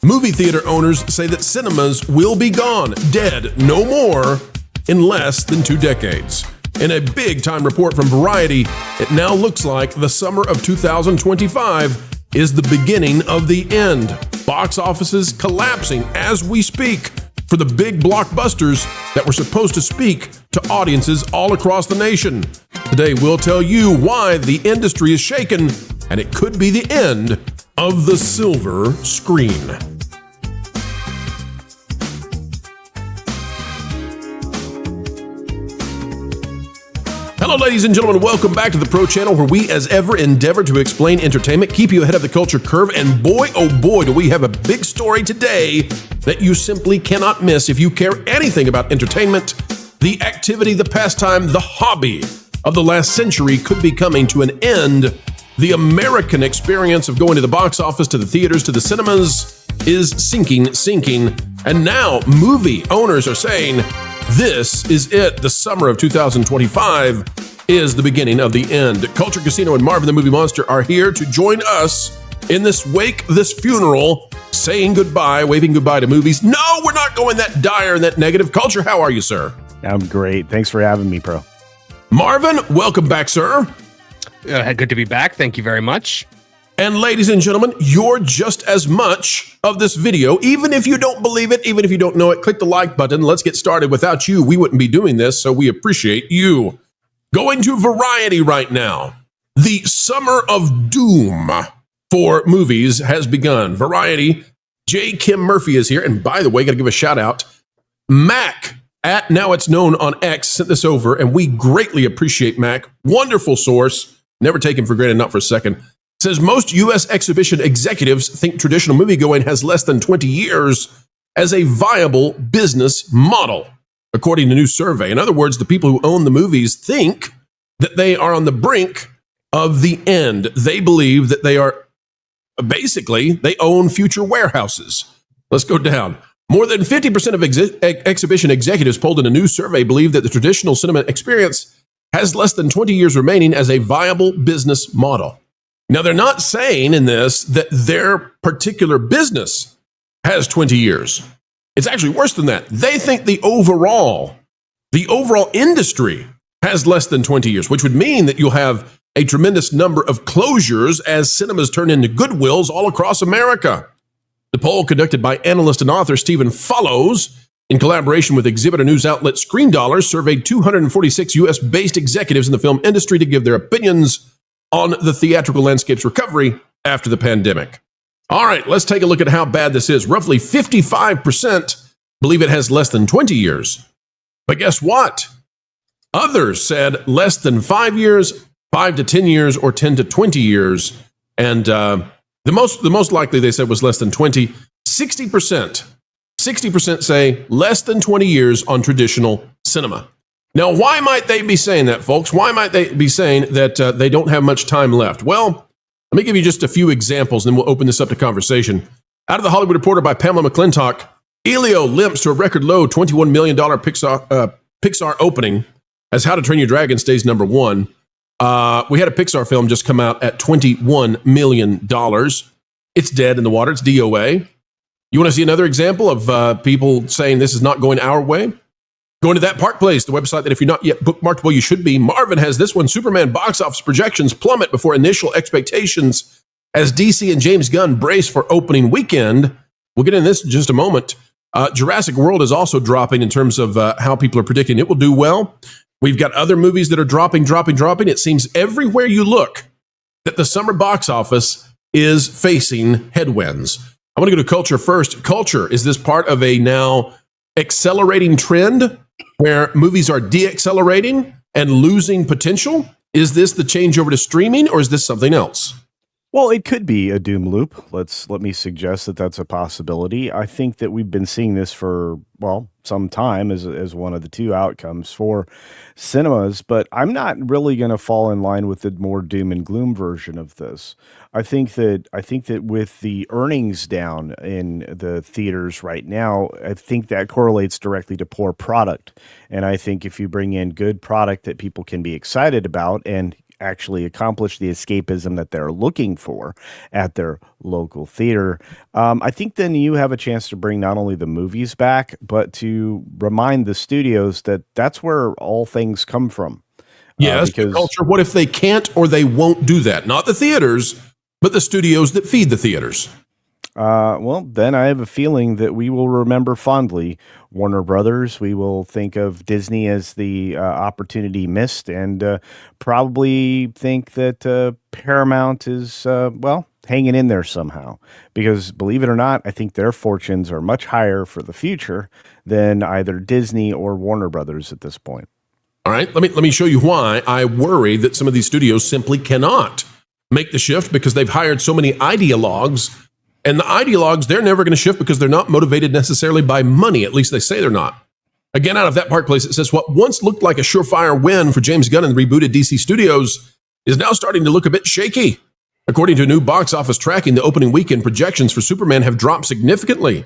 Movie theater owners say that cinemas will be gone, dead, no more, in less than 2 decades. In a big-time report from Variety, it now looks like the summer of 2025 is the beginning of the end. Box offices collapsing as we speak for the big blockbusters that were supposed to speak to audiences all across the nation. Today, we'll tell you why the industry is shaken, and it could be the end of the silver screen. Hello, ladies and gentlemen. Welcome back to the Pro Channel, where we, as ever, endeavor to explain entertainment, keep you ahead of the culture curve, and boy, oh boy, do we have a big story today that you simply cannot miss if you care anything about entertainment. The activity, the pastime, the hobby of the last century could be coming to an end. The American experience of going to the box office, to the theaters, to the cinemas is sinking. And now movie owners are saying, this is it. The summer of 2025 is the beginning of the end. Culture Casino and Marvin the Movie Monster are here to join us in this wake, this funeral, saying goodbye, waving goodbye to movies. No, we're not going that dire and that negative. Culture, how are you, sir? I'm great. Thanks for having me, Pro. Marvin, welcome back, sir. Good to be back. Thank you very much. And ladies and gentlemen, you're just as much of this video. Even if you don't believe it, even if you don't know it, click the like button. Let's get started. Without you, we wouldn't be doing this, so we appreciate you. Going to Variety right now. The summer of doom for movies has begun. Variety, J. Kim Murphy is here. And by the way, got to give a shout out. Mac, at now it's known on X, sent this over, and we greatly appreciate Mac. Wonderful source. Never take him for granted, not for a second. Says most U.S. exhibition executives think traditional moviegoing has less than 20 years as a viable business model, according to a new survey. In other words, the people who own the movies think that they are on the brink of the end. They believe that they are basically, they own future warehouses. Let's go down. More than 50% of exhibition executives polled in a new survey believe that the traditional cinema experience has less than 20 years remaining as a viable business model. Now, they're not saying in this that their particular business has 20 years. It's actually worse than that. They think the overall industry has less than 20 years, which would mean that you'll have a tremendous number of closures as cinemas turn into Goodwills all across America. The poll, conducted by analyst and author Stephen Follows, in collaboration with exhibitor news outlet Screen Dollars, surveyed 246 U.S.-based executives in the film industry to give their opinions on the theatrical landscape's recovery after the pandemic. All right, let's take a look at how bad this is. Roughly 55% believe it has less than 20 years. But guess what? Others said less than 5 years, 5 to 10 years, or 10 to 20 years. And the most likely they said was less than 20. 60% say less than 20 years on traditional cinema. Now, why might they be saying that, folks? Why might they be saying that they don't have much time left? Well, let me give you just a few examples, and then we'll open this up to conversation. Out of the Hollywood Reporter by Pamela McClintock, Elio limps to a record low $21 million Pixar opening as How to Train Your Dragon stays number one. We had a Pixar film just come out at $21 million. It's dead in the water. It's DOA. You want to see another example of people saying this is not going our way? Going to That Park Place, the website that if you're not yet bookmarked, well, you should be. Marvin has this one. Superman box office projections plummet before initial expectations as DC and James Gunn brace for opening weekend. We'll get into this in just a moment. Jurassic World is also dropping in terms of how people are predicting it will do well. We've got other movies that are dropping. It seems everywhere you look that the summer box office is facing headwinds. I want to go to Culture first. Culture, is this part of a now accelerating trend where movies are deaccelerating and losing potential? Is this the changeover to streaming, or is this something else? Well, it could be a doom loop. Let me suggest that that's a possibility. I think that we've been seeing this for, well, some time as one of the two outcomes for cinemas, but I'm not really going to fall in line with the more doom and gloom version of this. I think that with the earnings down in the theaters right now, I think that correlates directly to poor product. And I think if you bring in good product that people can be excited about, and actually accomplish the escapism that they're looking for at their local theater. I think then you have a chance to bring not only the movies back, but to remind the studios that that's where all things come from. Yes, the culture. What if they can't or they won't do that? Not the theaters, but the studios that feed the theaters. Well, then I have a feeling that we will remember fondly Warner Brothers. We will think of Disney as the opportunity missed, and probably think that Paramount is, hanging in there somehow. Because believe it or not, I think their fortunes are much higher for the future than either Disney or Warner Brothers at this point. All right, let me show you why I worry that some of these studios simply cannot make the shift because they've hired so many ideologues. And the ideologues, they're never going to shift because they're not motivated necessarily by money. At least they say they're not. Again, out of that Park Place, it says, what once looked like a surefire win for James Gunn and the rebooted DC Studios is now starting to look a bit shaky. According to new box office tracking, the opening weekend projections for Superman have dropped significantly.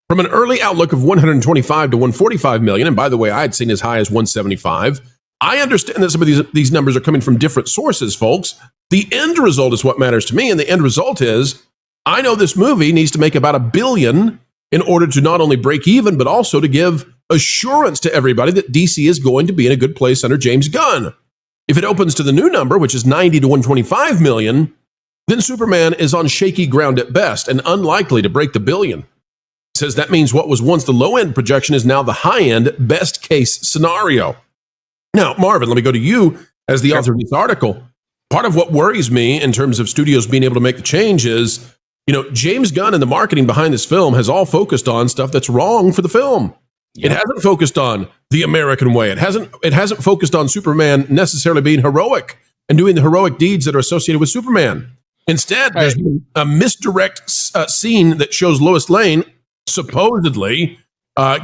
From an early outlook of 125 to 145 million, and by the way, I had seen as high as 175. I understand that some of these numbers are coming from different sources, folks. The end result is what matters to me, and the end result is I know this movie needs to make about $1 billion in order to not only break even, but also to give assurance to everybody that DC is going to be in a good place under James Gunn. If it opens to the new number, which is 90 to 125 million, then Superman is on shaky ground at best and unlikely to break the $1 billion. It says that means what was once the low-end projection is now the high-end best-case scenario. Now, Marvin, let me go to you as the author of this article. Part of what worries me in terms of studios being able to make the change is, James Gunn and the marketing behind this film has all focused on stuff that's wrong for the film. Yep. It hasn't focused on the American way. It hasn't focused on Superman necessarily being heroic and doing the heroic deeds that are associated with Superman. Instead, there's a misdirect scene that shows Lois Lane supposedly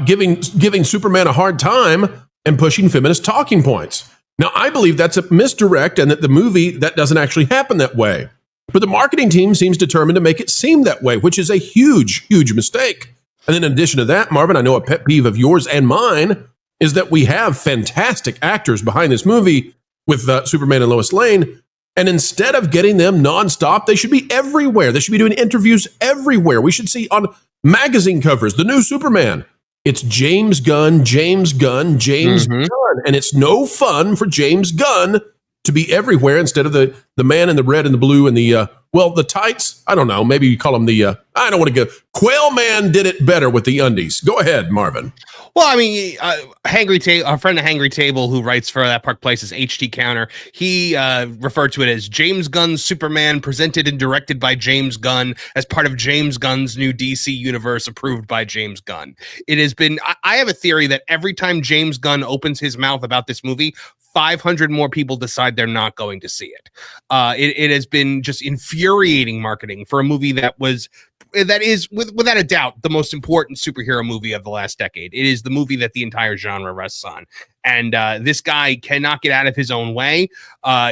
giving Superman a hard time and pushing feminist talking points. Now, I believe that's a misdirect and that the movie, that doesn't actually happen that way. But the marketing team seems determined to make it seem that way, which is a huge, huge mistake. And then in addition to that, Marvin, I know a pet peeve of yours and mine is that we have fantastic actors behind this movie with Superman and Lois Lane. And instead of getting them nonstop, they should be everywhere. They should be doing interviews everywhere. We should see on magazine covers, the new Superman. It's James Gunn, James Gunn, James Gunn. And it's no fun for James Gunn to be everywhere instead of the man in the red and the blue and the tights. I don't know. Maybe you call them I don't want to go. Quail Man did it better with the undies. Go ahead, Marvin. Well, I mean, our friend of Hangry Table, who writes for that Park Place's HT Counter, he referred to it as James Gunn's Superman, presented and directed by James Gunn as part of James Gunn's new DC universe, approved by James Gunn. It has been. I have a theory that every time James Gunn opens his mouth about this movie, 500 more people decide they're not going to see it. It has been just infuriating marketing for a movie that is without a doubt the most important superhero movie of the last decade. It is the movie that the entire genre rests on. And this guy cannot get out of his own way.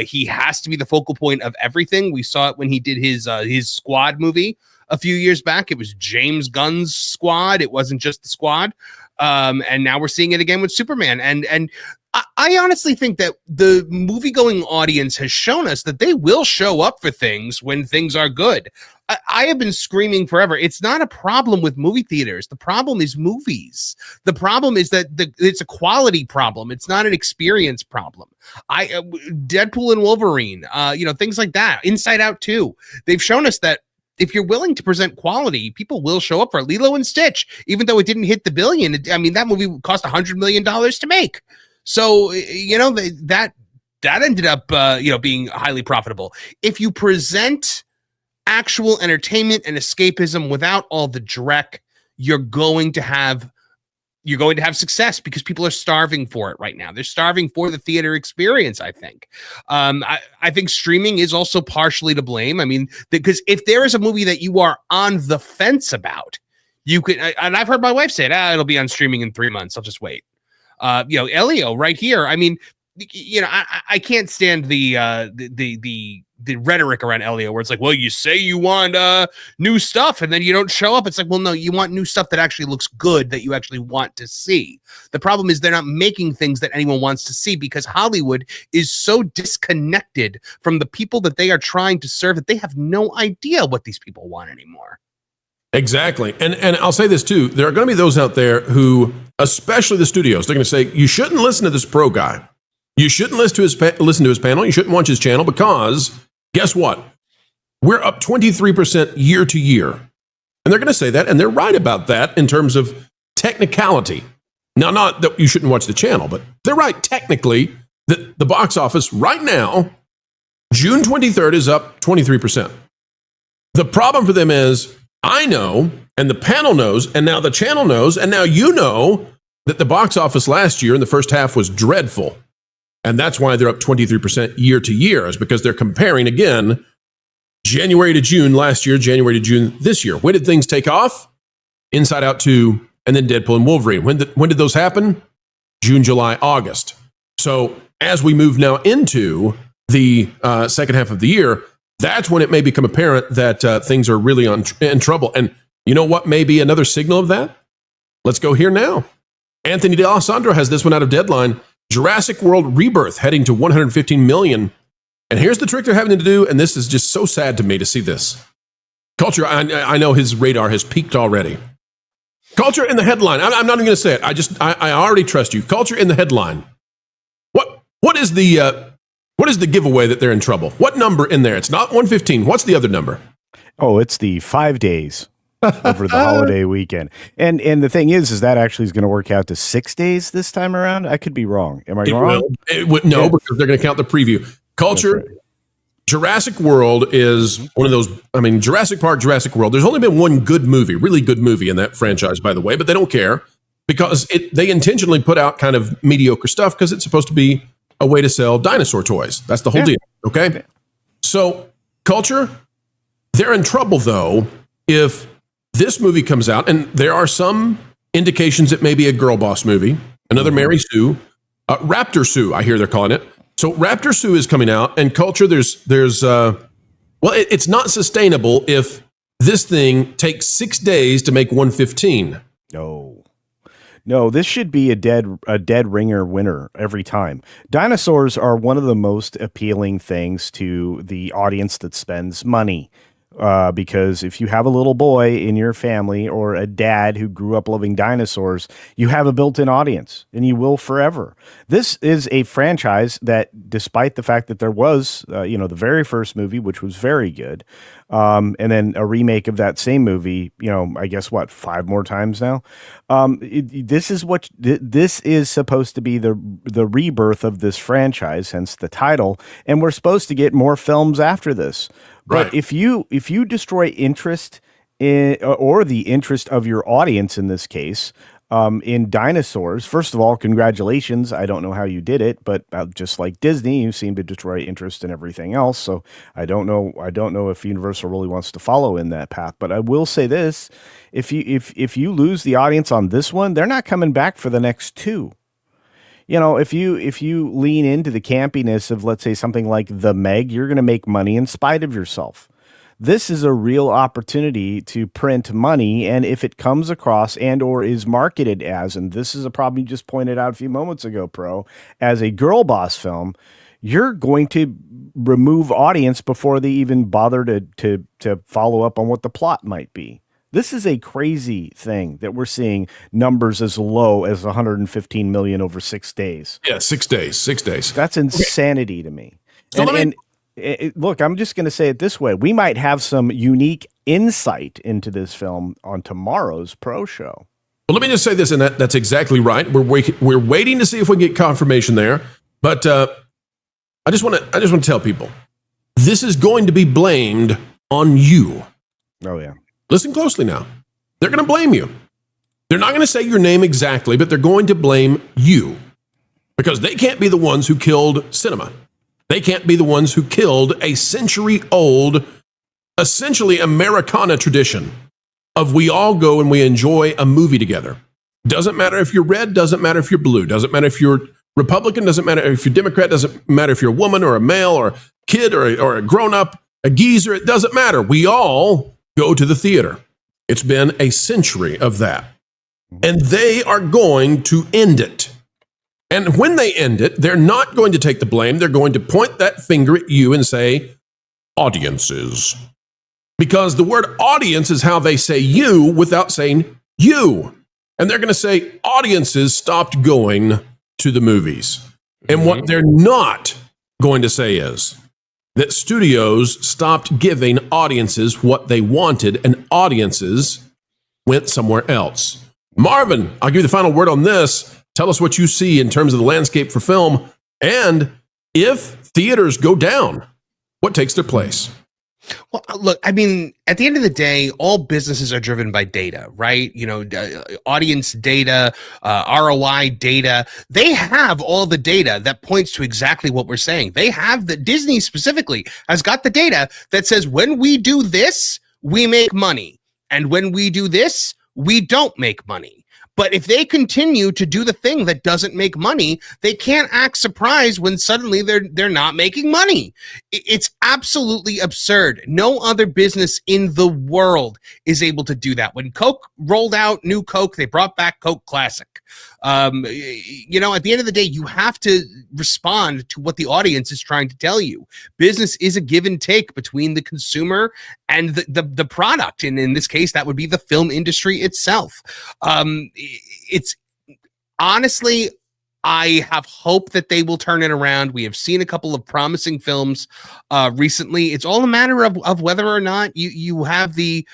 He has to be the focal point of everything. We saw it when he did his Squad movie a few years back. It was James Gunn's Squad. It wasn't just the Squad. And now we're seeing it again with Superman. And I honestly think that the movie-going audience has shown us that they will show up for things when things are good. I have been screaming forever. It's not a problem with movie theaters. The problem is movies. The problem is that it's a quality problem. It's not an experience problem. Deadpool and Wolverine, things like that. Inside Out 2. They've shown us that if you're willing to present quality, people will show up for it. Lilo and Stitch, even though it didn't hit the $1 billion. I mean, that movie cost $100 million to make. So, that ended up, being highly profitable. If you present actual entertainment and escapism without all the dreck, you're going to have success because people are starving for it right now. They're starving for the theater experience, I think. I think streaming is also partially to blame. I mean, because if there is a movie that you are on the fence about, you could, and I've heard my wife say it, it'll be on streaming in 3 months. I'll just wait. Elio right here. I mean, I can't stand the the rhetoric around Elio, where it's like, well, you say you want new stuff and then you don't show up. It's like, well, no, you want new stuff that actually looks good, that you actually want to see. The problem is they're not making things that anyone wants to see, because Hollywood is so disconnected from the people that they are trying to serve that they have no idea what these people want anymore. Exactly. And I'll say this too. There are going to be those out there who, especially the studios, they're going to say, you shouldn't listen to this pro guy. You shouldn't listen to his panel. You shouldn't watch his channel, because guess what? We're up 23% year to year. And they're going to say that, and they're right about that in terms of technicality. Now, not that you shouldn't watch the channel, but they're right technically that the box office right now, June 23rd, is up 23%. The problem for them is, I know, and the panel knows, and now the channel knows, and now you know that the box office last year in the first half was dreadful. And that's why they're up 23% year to year, is because they're comparing, again, January to June last year, January to June this year. When did things take off? Inside Out 2, and then Deadpool and Wolverine. When did those happen? June, July, August. So as we move now into the second half of the year, that's when it may become apparent that things are really in trouble. And you know what may be another signal of that? Let's go here now. Anthony D'Alessandro has this one out of Deadline. Jurassic World Rebirth heading to 115 million. And here's the trick they're having to do, and this is just so sad to me to see this. Culture, I know his radar has peaked already. Culture in the headline. I'm not even going to say it. I already trust you. Culture in the headline. What is the giveaway that they're in trouble? What number in there? It's not 115. What's the other number? Oh, it's the 5 days over the holiday weekend. And the thing is that actually is going to work out to 6 days this time around. I could be wrong. Am I wrong? No, because they're going to count the preview. Culture, right. Jurassic World is one of those. I mean, Jurassic Park, Jurassic World. There's only been one good movie, really good movie in that franchise, by the way, but they don't care, because they intentionally put out kind of mediocre stuff because it's supposed to be a way to sell dinosaur toys. That's the whole deal. Okay. So Culture, they're in trouble though if this movie comes out, and there are some indications it may be a girl boss movie, another Mary Sue, Raptor Sue, I hear they're calling it. So Raptor Sue is coming out, and Culture, it's not sustainable if this thing takes 6 days to make 115. No, this should be a dead ringer winner every time. Dinosaurs are one of the most appealing things to the audience that spends money. Because if you have a little boy in your family or a dad who grew up loving dinosaurs, you have a built-in audience, and you will forever. This is a franchise that, despite the fact that there was, the very first movie, which was very good, and then a remake of that same movie, I guess 5 more times now. This is supposed to be the rebirth of this franchise, hence the title, and we're supposed to get more films after this. But right. if you destroy interest or the interest of your audience in this case in dinosaurs, first of all, congratulations. I don't know how you did it, but just like Disney, you seem to destroy interest in everything else. So I don't know if Universal really wants to follow in that path. But I will say this: if you lose the audience on this one, they're not coming back for the next 2. If you lean into the campiness of, let's say, something like The Meg, you're going to make money in spite of yourself. This is a real opportunity to print money, and if it comes across and or is marketed as, and this is a problem you just pointed out a few moments ago, Pro, as a girl boss film, you're going to remove audience before they even bother to follow up on what the plot might be. This is a crazy thing that we're seeing numbers as low as 115 million over 6 days. Yeah, 6 days. 6 days. That's insanity to me. So look, I'm just going to say it this way. We might have some unique insight into this film on tomorrow's Pro Show. Well, let me just say this, and that's exactly right. We're waiting to see if we can get confirmation there. But I just want to tell people, this is going to be blamed on you. Oh, yeah. Listen closely now. They're going to blame you. They're not going to say your name exactly, but they're going to blame you, because they can't be the ones who killed cinema. They can't be the ones who killed a century-old, essentially Americana tradition of we all go and we enjoy a movie together. Doesn't matter if you're red, doesn't matter if you're blue, doesn't matter if you're Republican, doesn't matter if you're Democrat, doesn't matter if you're a woman or a male or kid or a grown-up, a geezer, it doesn't matter. We all go to the theater. It's been a century of that. And they are going to end it. And when they end it, they're not going to take the blame. They're going to point that finger at you and say, audiences. Because the word audience is how they say you without saying you. And they're going to say audiences stopped going to the movies. And what they're not going to say is that studios stopped giving audiences what they wanted, and audiences went somewhere else. Marvin, I'll give you the final word on this. Tell us what you see in terms of the landscape for film, and if theaters go down, what takes their place? Well, look, I mean, at the end of the day, all businesses are driven by data, right? Audience data, ROI data. They have all the data that points to exactly what we're saying. They have Disney specifically has got the data that says when we do this, we make money. And when we do this, we don't make money. But if they continue to do the thing that doesn't make money, they can't act surprised when suddenly they're not making money. It's absolutely absurd. No other business in the world is able to do that. When Coke rolled out new Coke, they brought back Coke Classic. At the end of the day, you have to respond to what the audience is trying to tell you. Business is a give and take between the consumer and the product. And in this case, that would be the film industry itself. It's honestly, I have hope that they will turn it around. We have seen a couple of promising films recently. It's all a matter of whether or not you have the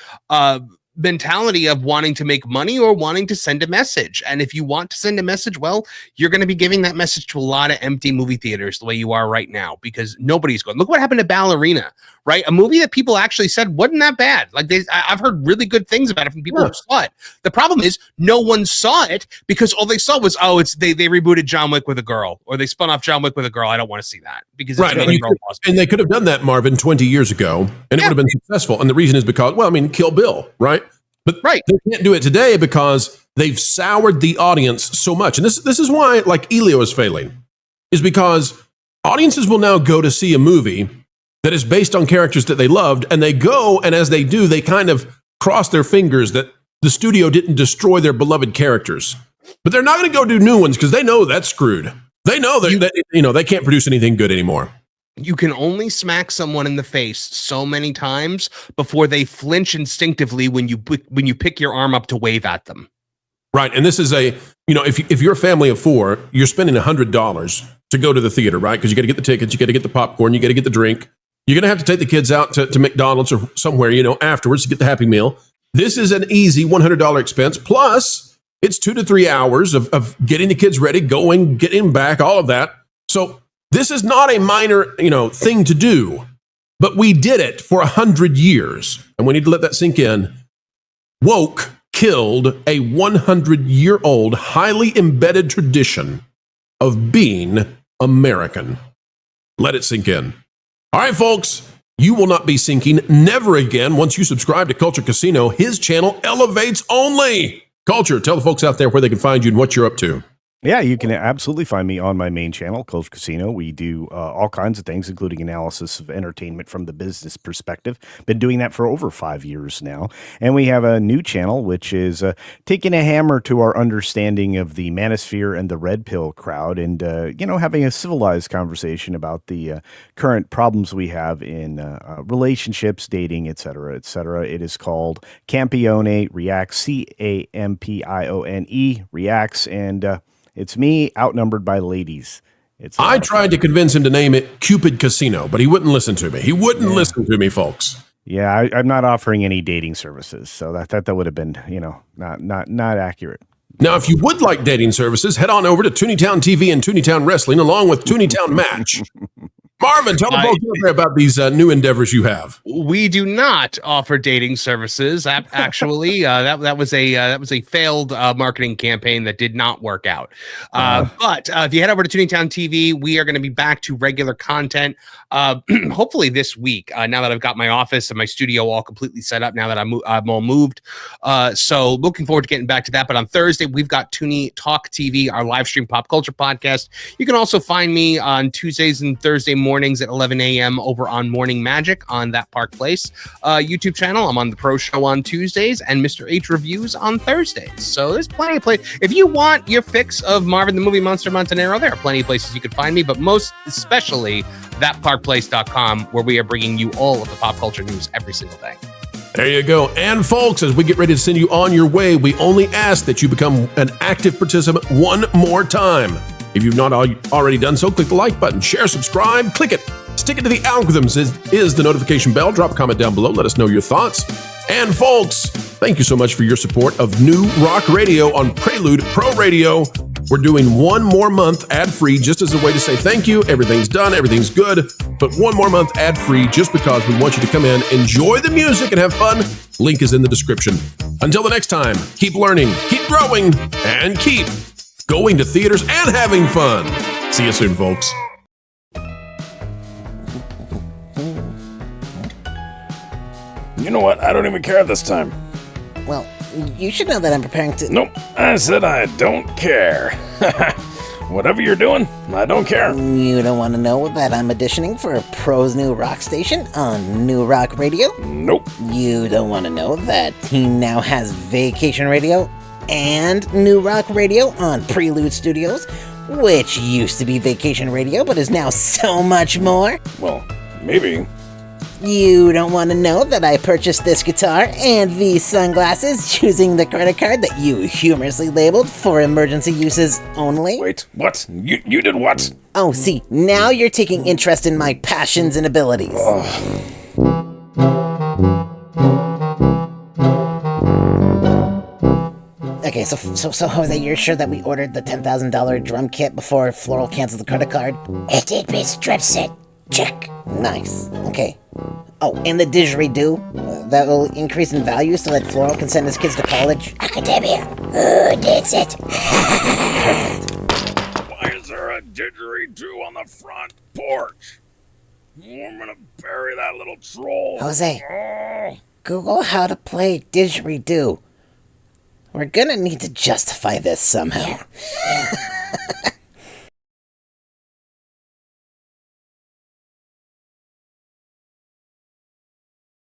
mentality of wanting to make money or wanting to send a message. And if you want to send a message, well, you're going to be giving that message to a lot of empty movie theaters the way you are right now, because nobody's going. Look what happened to Ballerina, right? A movie that people actually said wasn't that bad. Like I've heard really good things about it from people who saw it. The problem is no one saw it because all they saw was, they rebooted John Wick with a girl, or they spun off John Wick with a girl. I don't want to see that because it's another girl. And they could have done that, Marvin, 20 years ago, and it would have been successful. And the reason is because, Kill Bill, right? But they can't do it today because they've soured the audience so much. And this is why, like, Elio is failing, is because audiences will now go to see a movie that is based on characters that they loved, and they go, and as they do, they kind of cross their fingers that the studio didn't destroy their beloved characters. But they're not going to go do new ones because they know that's screwed. They know that they can't produce anything good anymore. You can only smack someone in the face so many times before they flinch instinctively when you pick your arm up to wave at them. Right. And this is if you're a family of four, you're spending $100 to go to the theater, right? Because you got to get the tickets, you got to get the popcorn, you got to get the drink. You're going to have to take the kids out to McDonald's or somewhere, afterwards to get the Happy Meal. This is an easy $100 expense. Plus, it's 2 to 3 hours of getting the kids ready, going, getting back, all of that. So this is not a minor, thing to do, but we did it for 100 years, and we need to let that sink in. Woke killed a 100-year-old, highly embedded tradition of being American. Let it sink in. All right, folks, you will not be sinking never again once you subscribe to Culture Casino. His channel elevates only. Culture, tell the folks out there where they can find you and what you're up to. Yeah, you can absolutely find me on my main channel, Culture Casino. We do all kinds of things, including analysis of entertainment from the business perspective. Been doing that for over 5 years now. And we have a new channel, which is taking a hammer to our understanding of the manosphere and the red pill crowd and, having a civilized conversation about the current problems we have in relationships, dating, et cetera, et cetera. It is called Campione Reacts, Campione Reacts, and it's me outnumbered by ladies. I tried to convince him to name it Cupid Casino, but he wouldn't listen to me. He wouldn't listen to me, folks. Yeah, I'm not offering any dating services, so that would have been, not accurate. Now, if you would like dating services, head on over to Tooneytown TV and Tooneytown Wrestling, along with Tooneytown Match. Marvin, tell the folks out there about these new endeavors you have. We do not offer dating services. Actually, that was a failed marketing campaign that did not work out. But if you head over to Tooneytown TV, we are going to be back to regular content. Hopefully this week. Now that I've got my office and my studio all completely set up. Now that I'm all moved. So looking forward to getting back to that. But on Thursday we've got Toonie Talk TV, our live stream pop culture podcast. You can also find me on Tuesdays and Thursday mornings at 11 a.m. over on Morning Magic on That Park Place YouTube channel. I'm on the Pro Show on Tuesdays and Mr. H Reviews on Thursdays. So there's plenty of places. If you want your fix of Marvin the Movie Monster Montanero, there are plenty of places you can find me, but most especially thatparkplace.com, where we are bringing you all of the pop culture news every single day. There you go. And folks, as we get ready to send you on your way, we only ask that you become an active participant one more time. If you've not already done so, click the like button, share, subscribe, click it, stick it to the algorithms is the notification bell. Drop a comment down below. Let us know your thoughts. And folks, thank you so much for your support of New Rock Radio on Prelude Pro Radio. We're doing one more month ad-free just as a way to say thank you. Everything's done. Everything's good. But one more month ad-free just because we want you to come in, enjoy the music, and have fun. Link is in the description. Until the next time, keep learning, keep growing, and keep going to theaters and having fun. See you soon, folks. You know what? I don't even care this time. Well, you should know that I'm preparing to... Nope, I said I don't care. Whatever you're doing, I don't care. You don't want to know that I'm auditioning for a Pro's new rock station on New Rock Radio? Nope. You don't want to know that he now has Vacation Radio and New Rock Radio on Prelude Studios, which used to be Vacation Radio but is now so much more? Well, maybe. You don't want to know that I purchased this guitar and these sunglasses using the credit card that you humorously labeled for emergency uses only? Wait, what? You did what? Oh, see, now you're taking interest in my passions and abilities. Okay, so Jose, you're sure that we ordered the $10,000 drum kit before Floral canceled the credit card? It did, Miss Dripset. Check. Nice. Okay. Oh, and the didgeridoo? That will increase in value so that Floral can send his kids to college? Academia. Who did it? Why is there a didgeridoo on the front porch? I'm gonna bury that little troll. Jose, Google how to play didgeridoo. We're gonna need to justify this somehow.